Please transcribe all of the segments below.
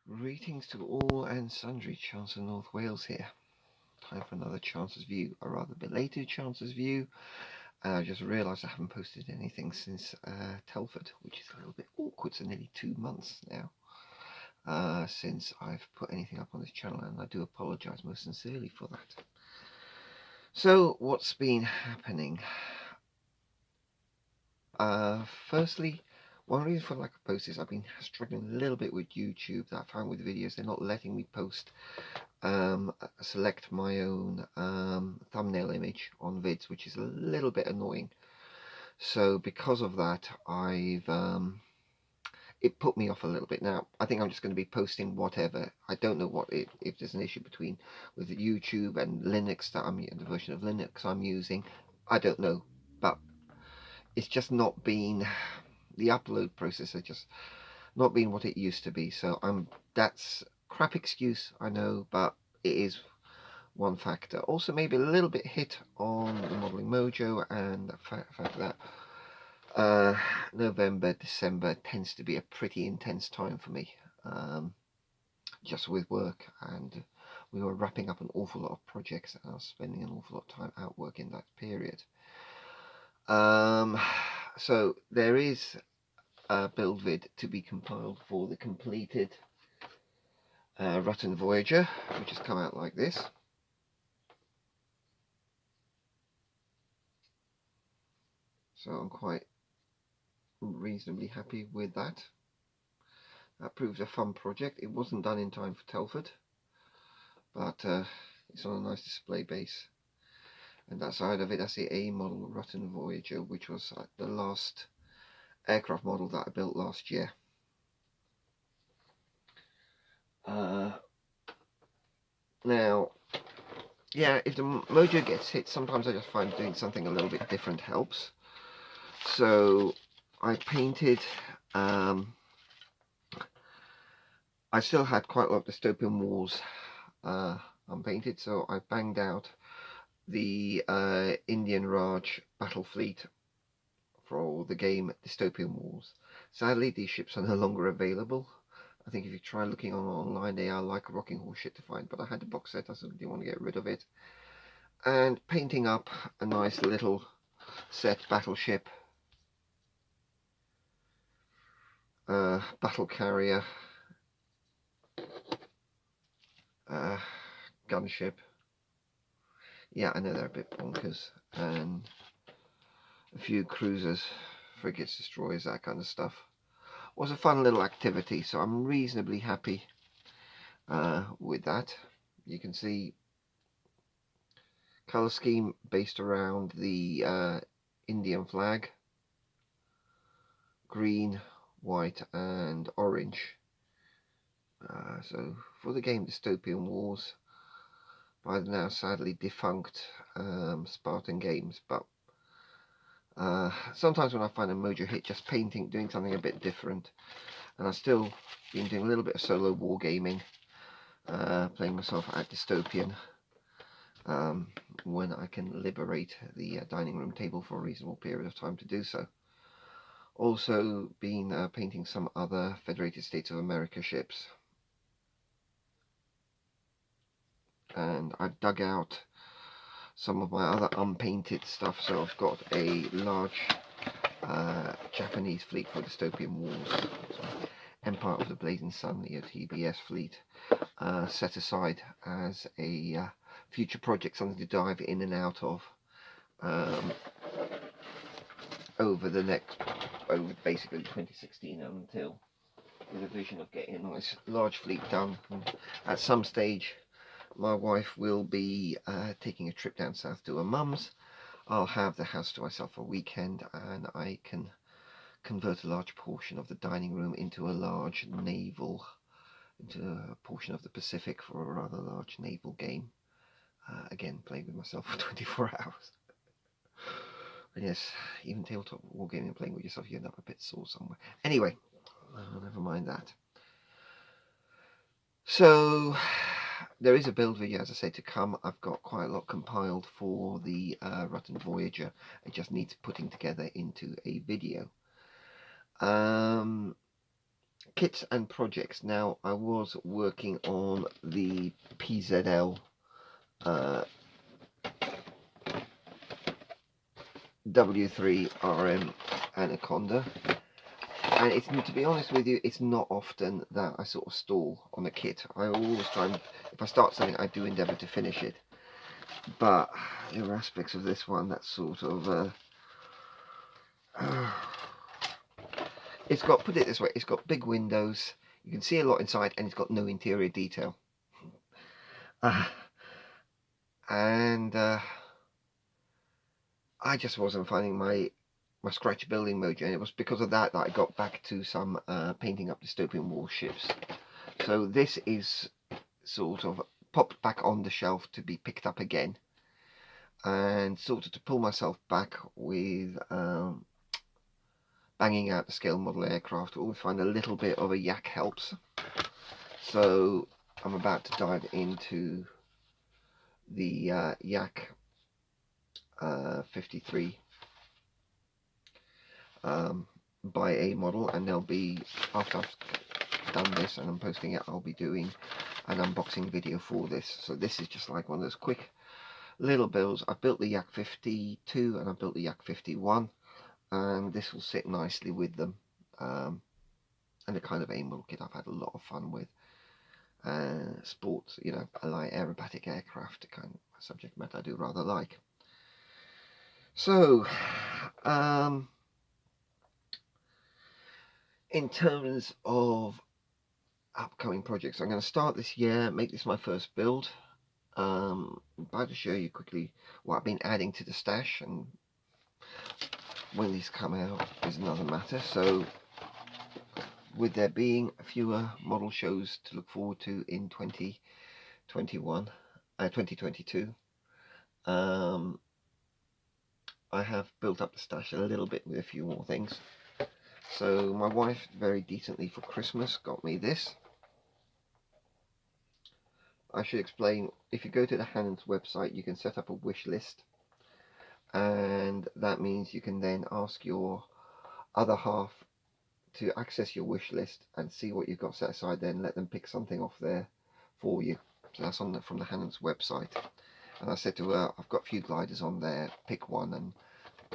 Greetings to all and sundry, Chancellor North Wales here. Time for another Chance's View, a rather belated Chance's View. I just realised I haven't posted anything since Telford, which is a little bit awkward. It's nearly 2 months now since I've put anything up on this channel, and I do apologise most sincerely for that. So, what's been happening? Firstly, one reason for lack of posts is I've been struggling a little bit with YouTube. That I found with videos, they're not letting me post select my own thumbnail image on vids, which is a little bit annoying. So because of that, it put me off a little bit. Now I think I'm just going to be posting whatever. I don't know if there's an issue with YouTube and Linux, the version of Linux I'm using. I don't know, but it's just not been, the upload process has just not been what it used to be. So that's crap excuse, I know, but it is one factor. Also maybe a little bit hit on the modelling mojo, and the fact that November, December tends to be a pretty intense time for me, just with work, and we were wrapping up an awful lot of projects, and I was spending an awful lot of time out work in that period. So there is a build vid to be compiled for the completed Rutten Voyager, which has come out like this. So I'm quite reasonably happy with that. That proves a fun project. It wasn't done in time for Telford, but it's on a nice display base. And that side of it, that's the A model Rutten Voyager, which was the last aircraft model that I built last year. Now, yeah, if the mojo gets hit, sometimes I just find doing something a little bit different helps. So I painted, I still had quite a lot of dystopian walls unpainted, so I banged out the Indian Raj battle fleet for the game Dystopian Wars. Sadly, these ships are no longer available. I think if you try looking online, they are like a rocking horse shit to find, but I had the box set, I didn't want to get rid of it. And painting up a nice little set battleship, battle carrier, gunship. Yeah, I know they're a bit bonkers, and a few cruisers, frigates, destroyers, that kind of stuff. Was a fun little activity, so I'm reasonably happy with that. You can see colour scheme based around the Indian flag, green, white and orange. So for the game Dystopian Wars, by the now sadly defunct Spartan Games, but sometimes when I find a mojo hit, just painting, doing something a bit different. And I've still been doing a little bit of solo wargaming, playing myself at Dystopian when I can liberate the dining room table for a reasonable period of time to do so. Also been painting some other Federated States of America ships. And I've dug out some of my other unpainted stuff, so I've got a large Japanese fleet for Dystopian Wars, Empire of the Blazing Sun, the TBS fleet, set aside as a future project, something to dive in and out of over basically 2016 until, with a vision of getting a nice large fleet done. And at some stage my wife will be taking a trip down south to her mum's. I'll have the house to myself for a weekend, and I can convert a large portion of the dining room into a large naval, into a portion of the Pacific for a rather large naval game. Again, playing with myself for 24 hours. And yes, even tabletop wargaming and playing with yourself, you end up a bit sore somewhere. Anyway, never mind that. So there is a build video, as I say, to come. I've got quite a lot compiled for the Rutten Voyager. It just needs putting together into a video. kits and projects. Now, I was working on the PZL W3 RM Anaconda, and it's, to be honest with you, it's not often that I sort of stall on a kit. I always try and, if I start something, I do endeavour to finish it. But there are aspects of this one that sort of it's got, put it this way, it's got big windows, you can see a lot inside, and it's got no interior detail. And I just wasn't finding my scratch building mojo, and it was because of that I got back to some painting up dystopian warships. So this is sort of popped back on the shelf to be picked up again, and sort of to pull myself back with banging out the scale model aircraft. Always find a little bit of a yak helps. So I'm about to dive into the yak 53 by A model, and there'll be, after I've done this and I'm posting it, I'll be doing an unboxing video for this. So this is just like one of those quick little builds. I've built the yak 52 and I've built the yak 51, and this will sit nicely with them, and the kind of A model kit I've had a lot of fun with. Sports, you know, a light aerobatic aircraft kind of subject matter I do rather like. So in terms of upcoming projects, I'm going to start this year, make this my first build. I'm about to show you quickly what I've been adding to the stash, and when these come out is another matter. So with there being fewer model shows to look forward to in 2022, I have built up the stash a little bit with a few more things. So my wife very decently for Christmas got me this. I should explain, if you go to the Nenad's website, you can set up a wish list, and that means you can then ask your other half to access your wish list and see what you've got set aside there, and let them pick something off there for you. So that's on from the Nenad's website. And I said to her, I've got a few gliders on there, pick one and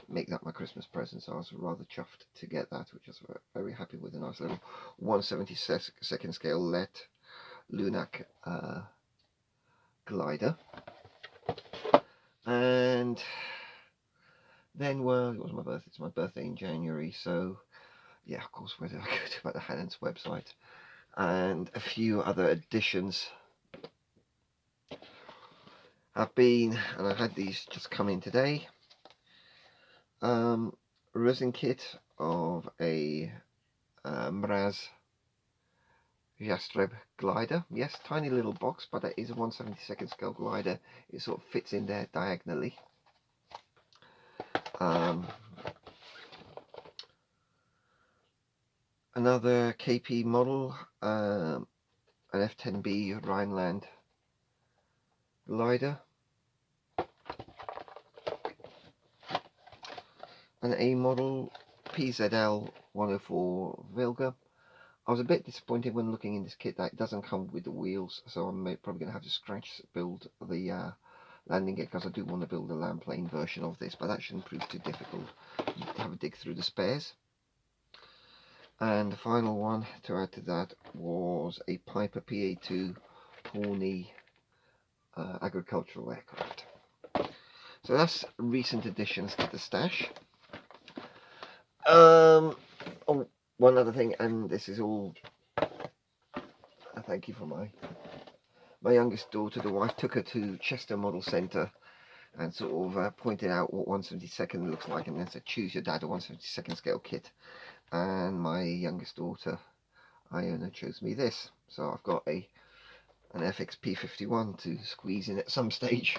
make that my Christmas present. So I was rather chuffed to get that, which I was very happy with. A nice little 1/72 scale Let Lunac glider. And then, well, it was my birthday. It's my birthday in January, so yeah, of course, where did I go to but the Nenad's website, and a few other additions have been, and I had these just come in today. Resin kit of a Mraz Jastreb glider. Yes, tiny little box, but it is a 1/72 scale glider. It sort of fits in there diagonally. Another KP model, an F10B Rhineland glider. An A model PZL 104 Vilga. I was a bit disappointed when looking in this kit that it doesn't come with the wheels, so I'm probably going to have to scratch build the landing gear, because I do want to build a land plane version of this, but that shouldn't prove too difficult. You have a dig through the spares. And the final one to add to that was a Piper PA2 Horney agricultural aircraft. So that's recent additions to the stash. Oh, one other thing, and this is all a thank you for my youngest daughter. The wife took her to Chester Model Centre and sort of pointed out what 1/72 looks like, and then said, choose your dad a 1/72 scale kit. And my youngest daughter, Iona, chose me this. So I've got an FX P51 to squeeze in at some stage.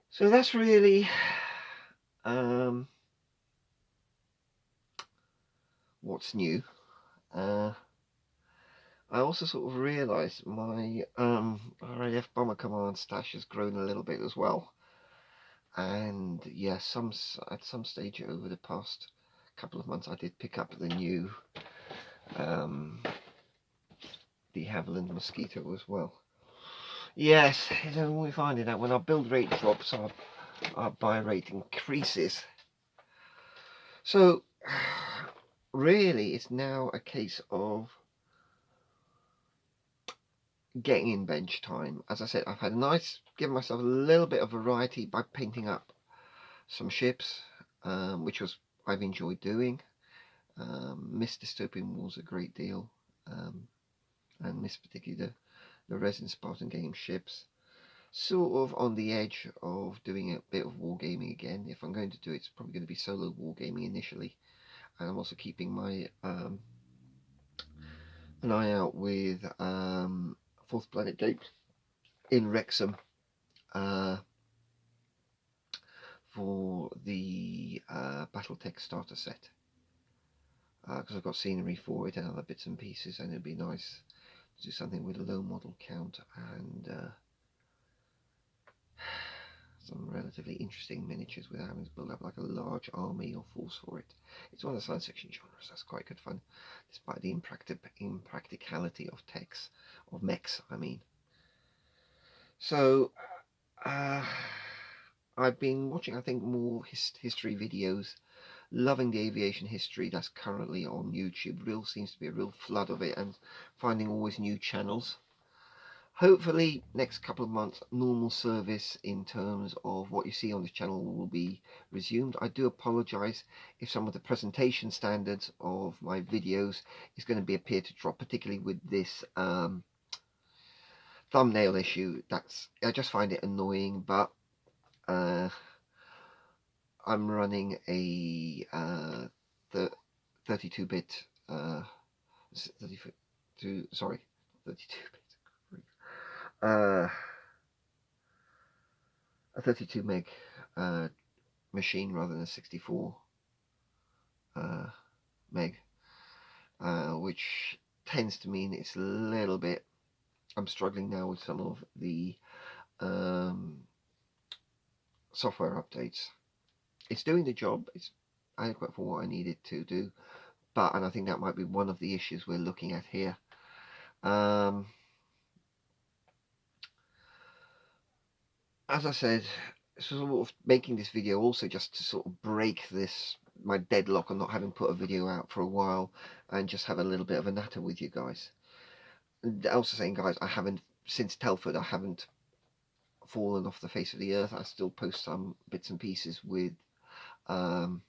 So that's really what's new. I also sort of realised my RAF Bomber Command stash has grown a little bit as well. And yeah, at some stage over the past couple of months I did pick up the new de Havilland mosquito as well. Yes, we're finding out when our build rate drops, our buy rate increases. So really it's now a case of getting in bench time. As I said, I've had given myself a little bit of variety by painting up some ships, which I've enjoyed doing. Missed Dystopian Wars a great deal, and missed particularly the resin Spartan game ships. Sort of on the edge of doing a bit of wargaming again. If I'm going to do it, it's probably going to be solo wargaming initially, and I'm also keeping my an eye out with Fourth Planet Games in Wrexham for the BattleTech starter set, because I've got scenery for it and other bits and pieces, and it'd be nice to do something with a low model count and some relatively interesting miniatures without having to build up like a large army or force for it. It's one of the science fiction genres that's quite good fun, despite the impracticality of mechs, I mean. So I've been watching, I think, more history videos, loving the aviation history that's currently on YouTube. Seems to be a real flood of it, and finding always new channels. Hopefully next couple of months normal service in terms of what you see on this channel will be resumed. I do apologise if some of the presentation standards of my videos is going to appear to drop, particularly with this thumbnail issue. I just find it annoying, but I'm running a 32-bit 32-bit a 32 meg machine rather than a 64 meg, which tends to mean it's a little bit, I'm struggling now with some of the software updates. It's doing the job, it's adequate for what I need it to do, and I think that might be one of the issues we're looking at here. As I said, sort of making this video also just to sort of break my deadlock on not having put a video out for a while, and just have a little bit of a natter with you guys. And also saying, guys, I haven't, since Telford, I haven't fallen off the face of the earth. I still post some bits and pieces with the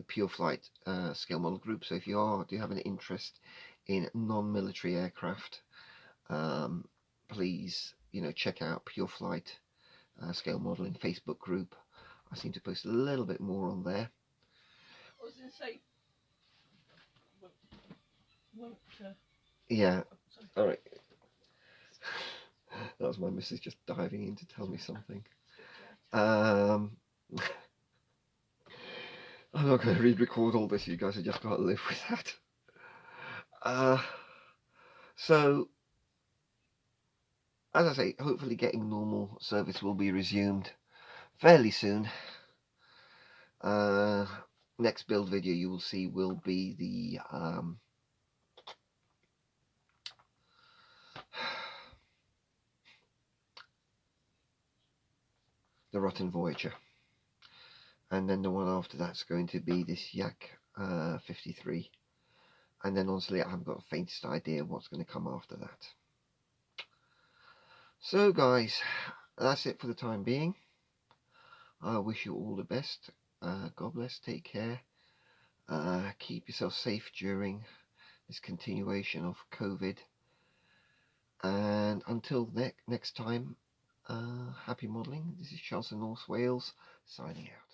Pure Flight scale model group. So if you do have an interest in non-military aircraft, please, check out Pure Flight scale modeling Facebook group. I seem to post a little bit more on there. I was going to say, yeah. All right. That was my missus just diving in to tell me something. I'm not going to re-record all this. You guys have just got to live with that. So, as I say, hopefully getting normal service will be resumed fairly soon. Next build video you will see will be the Rotten Voyager, and then the one after that's going to be this Yak 53, and then honestly I haven't got the faintest idea what's going to come after that. So guys, that's it for the time being. I wish you all the best. God bless, take care, keep yourself safe during this continuation of COVID, and until next time, happy modelling. This is Chelsea, North Wales, signing out.